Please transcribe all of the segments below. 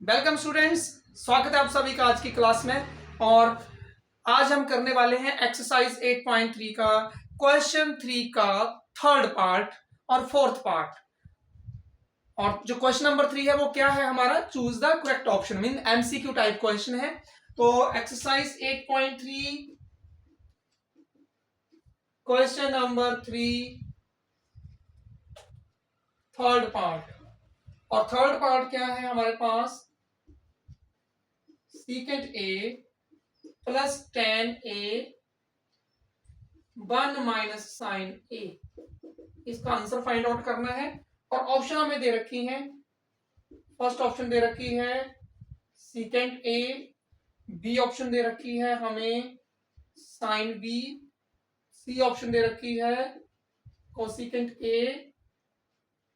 Welcome students, स्वागत है आप सभी का आज की क्लास में। और आज हम करने वाले हैं एक्सरसाइज 8.3 का क्वेश्चन 3 का थर्ड पार्ट और फोर्थ पार्ट। और जो क्वेश्चन नंबर 3 है वो क्या है हमारा, choose the correct option, mean MCQ type question है। तो exercise 8.3 question number 3 third part. और थर्ड पार्ट क्या है हमारे पास, secant A plus tan A 1 minus sine A, इसका आंसर फाइंड आउट करना है। और ऑप्शन हमें दे रखी है, फर्स्ट ऑप्शन दे रखी है सीकेंट ए, बी ऑप्शन दे रखी है हमें साइन बी, सी ऑप्शन दे रखी है कोसिकेंट ए,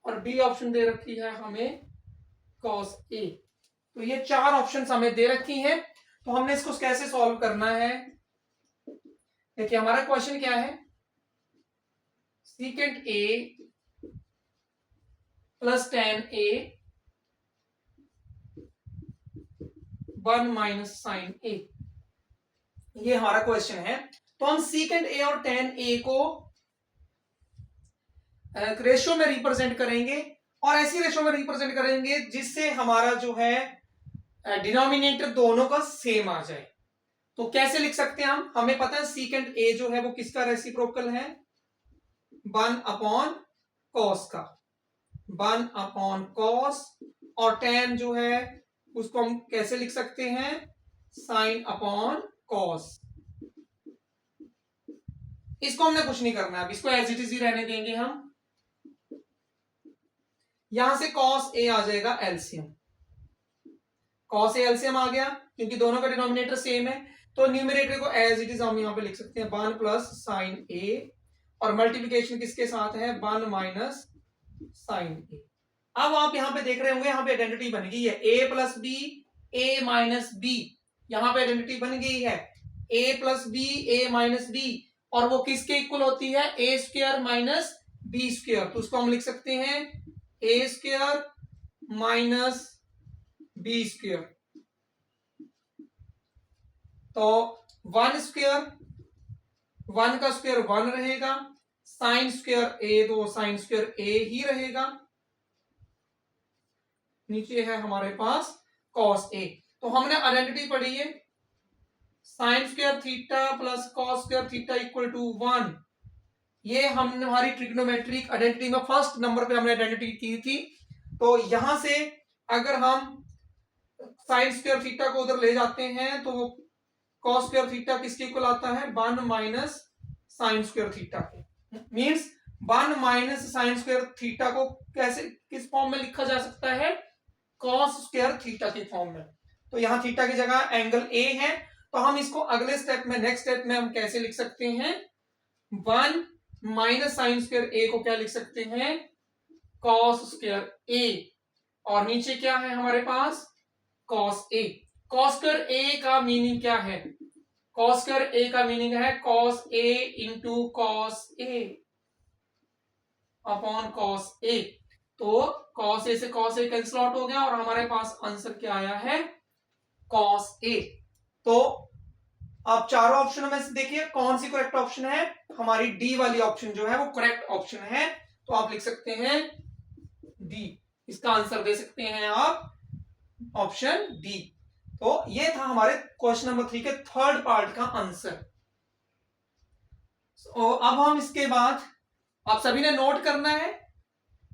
और डी ऑप्शन दे रखी है हमें कॉस ए। तो ये चार ऑप्शंस हमें दे रखी हैं। तो हमने इसको कैसे सॉल्व करना है, देखिए हमारा क्वेश्चन क्या है, secant A plus tan A 1 minus sine A, ये हमारा क्वेश्चन है। तो हम सीकेंट ए और टेन ए को रेशियो में रिप्रेजेंट करेंगे, और ऐसी रेशियो में रिप्रेजेंट करेंगे जिससे हमारा जो है डिनोमिनेटर दोनों का सेम आ जाए। तो कैसे लिख सकते हैं हम, हमें पता है सीकेंट ए जो है वो किसका रेसिप्रोकल है, 1 अपॉन कॉस का, 1 अपॉन कॉस, और टेन जो है उसको हम कैसे लिख सकते हैं, साइन अपॉन कॉस। इसको हमने कुछ नहीं करना है, अब इसको एज इट इज ही रहने देंगे हम। यहां से कॉस ए आ जाएगा एलसीएम, कॉस ए एलसीएम आ गया क्योंकि दोनों का डिनोमिनेटर सेम है। तो न्यूमरेटर को एज इट इज हम यहां पे लिख सकते हैं 1 प्लस साइन ए, और मल्टीप्लीकेशन किसके साथ है, 1 माइनस साइन ए। अब आप यहां पे देख रहे होंगे, यहां पे आइडेंटिटी बन गई है ए प्लस बी, ए माइनस बी, यहां पे आइडेंटिटी बन गई है ए प्लस बी, ए माइनस बी, और वो किसके इक्वल होती है, ए स्क्वायर माइनस बी स्क्वायर। तो उसको हम लिख सकते हैं ए स्क्वायर माइनस बी स्क्वायर। तो 1 स्क्वायर, 1 का स्क्वायर 1 रहेगा, साइन स्क्वायर ए तो साइन स्क्वायर ए ही रहेगा, नीचे है हमारे पास कॉस ए। तो हमने आइडेंटिटी पढ़ी है sine square theta plus cos square theta equal to 1। ये हमने हमारी ट्रिग्नोमेट्रिक आइडेंटिटी में फर्स्ट नंबर पे हमने आइडेंटिटी की थी। तो यहां से अगर हम साइन स्क्वायर थीटा को उधर ले जाते हैं तो कॉस स्क्वायर थीटा किसके इक्वल आता है, 1 माइनस साइन स्क्वायर थीटा के। Means 1 minus sign square theta को कैसे किस फॉर्म में लिखा जा सकता है, कॉस स्क्वायर थीटा की फॉर्म में। तो यहां थीटा की जगह एंगल ए है, तो हम इसको अगले स्टेप में, नेक्स्ट स्टेप में हम कैसे लिख सकते हैं, 1 माइनस साइन स्क्वायर ए को क्या लिख सकते हैं, कॉस स्क्वायर ए, और नीचे क्या है हमारे पास कॉस ए। कॉस स्क्वायर ए का मीनिंग क्या है, कॉस स्क्वायर ए का मीनिंग है cos A into cos A upon cos A. तो कॉस ए से कॉस ए कैंसिल आउट हो गया, और हमारे पास आंसर क्या आया है, कॉस ए। तो आप चारों ऑप्शनों में से देखिए कौन सी करेक्ट ऑप्शन है, हमारी डी वाली ऑप्शन जो है वो करेक्ट ऑप्शन है। तो आप लिख सकते हैं डी, इसका आंसर दे सकते हैं आप ऑप्शन डी। तो ये था हमारे क्वेश्चन नंबर 3 के थर्ड पार्ट का आंसर। तो अब हम इसके बाद आप सभी ने नोट करना है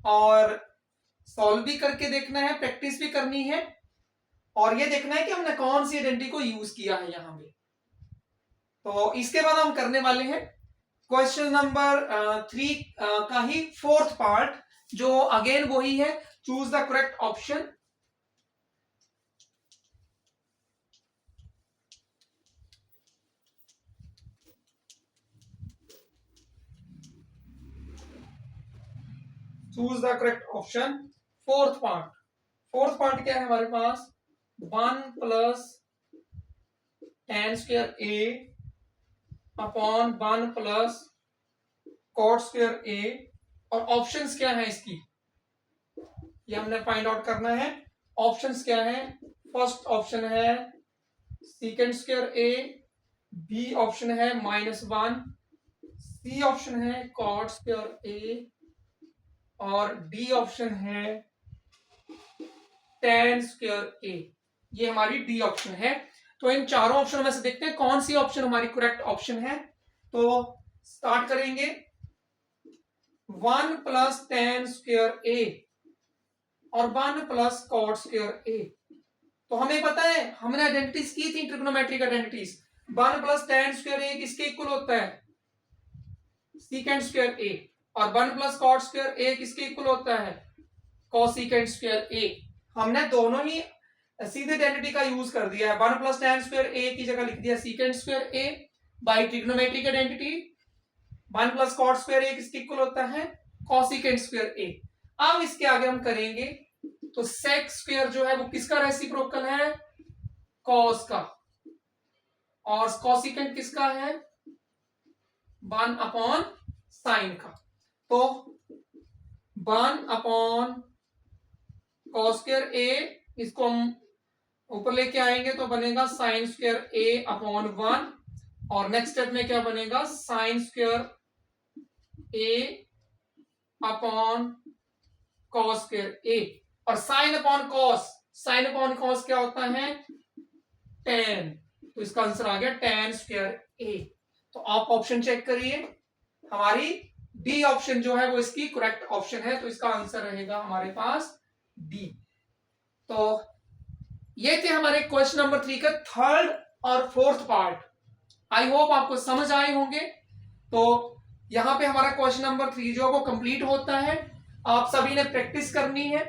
और सॉल्व भी करके देखना है, प्रैक्टिस भी करनी है, और ये देखना है कि हमने कौन सी आइडेंटिटी को यूज किया है यहां पे। तो इसके बाद हम करने वाले हैं क्वेश्चन नंबर 3 का ही फोर्थ पार्ट, जो अगेन वही है, choose the correct option. Choose the correct option, fourth part. Fourth part क्या है हमारे पास, 1 प्लस टेन स्क्वायर ए अपॉन 1 प्लस कॉट स्क्वायर ए, और ऑप्शंस क्या है इसकी, ये हमने फाइंड आउट करना है। ऑप्शंस क्या है? फर्स्ट ऑप्शन है सीकेंड स्क्वायर ए, बी ऑप्शन है -1, सी ऑप्शन है कॉट स्क्वायर ए और डी ऑप्शन है tan स्क्वायर ए। ये हमारी डी ऑप्शन है। तो इन चारों ऑप्शन में से देखते हैं कौन सी ऑप्शन हमारी करेक्ट ऑप्शन है। तो स्टार्ट करेंगे। 1 + tan स्क्वायर ए और 1 + cot स्क्वायर ए। तो हमें पता है, हमने आइडेंटिटीज की थी, trigonometric identities. 1 + tan square A किसके इक्वल होता है? सीकेंड स्क्वायर ए। और 1 + cot स्क्वायर ए किसके इक्वल होता है? कोसिकेंड स्क्वायर ए। हमने दोनों ही सीधे आइडेंटिटी का यूज कर दिया है। 1 + tan स्क्वायर ए की जगह लिख दिया secant square A by trigonometric identity. 1 + cot square A किसके इक्वल होता है? Cosecant square A. अब इसके आगे हम करेंगे तो सेक स्क्वायर जो है वो किसका रेसिप्रोकल है? कॉस का। और कोसिकेंड किसका है? 1/sin का। तो 1/cos स्क्वायर ए, इसको हम ऊपर लेके आएंगे तो बनेगा sin स्क्वायर a/1। और नेक्स्ट स्टेप में क्या बनेगा? sin square a/cos square a। और sin अपॉन cos क्या होता है? tan। तो इसका आंसर आ गया tan स्क्वायर a। तो आप ऑप्शन चेक करिए, हमारी डी ऑप्शन जो है वो इसकी करेक्ट ऑप्शन है। तो इसका आंसर रहेगा हमारे पास डी। तो ये थे हमारे क्वेश्चन नंबर 3 का थर्ड और फोर्थ पार्ट। आई होप आपको समझ आए होंगे। तो यहां पे हमारा क्वेश्चन नंबर 3 जो है वो कंप्लीट होता है। आप सभी ने प्रैक्टिस करनी है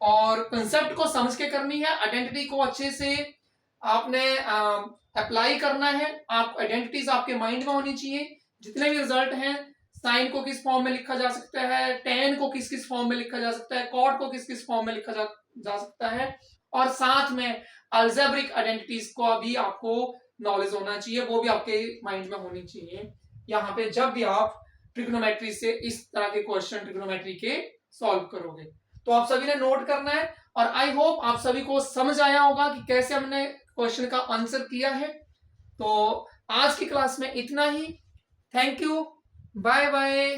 और कंसेप्ट को समझ के करनी है। आइडेंटिटी को अच्छे से आपने अप्लाई करना है। आप आइडेंटिटीज आपके माइंड में होनी चाहिए। जितने भी रिजल्ट हैं, साइन को किस फॉर्म में लिखा जा सकता है, टेन को किस किस फॉर्म में लिखा जा सकता है, कॉट को किस किस फॉर्म में लिखा जा सकता है, और साथ में अलजेब्रिक आइडेंटिटीज को भी आपको नॉलेज होना चाहिए, वो भी आपके माइंड में होनी चाहिए। यहाँ पे जब भी आप ट्रिग्नोमेट्री से इस तरह के क्वेश्चन ट्रिग्नोमेट्री के सॉल्व करोगे तो आप सभी ने नोट करना है। और आई होप आप सभी को समझ आया होगा कि कैसे हमने क्वेश्चन का आंसर किया है। तो आज की क्लास में इतना ही। Thank you, bye bye.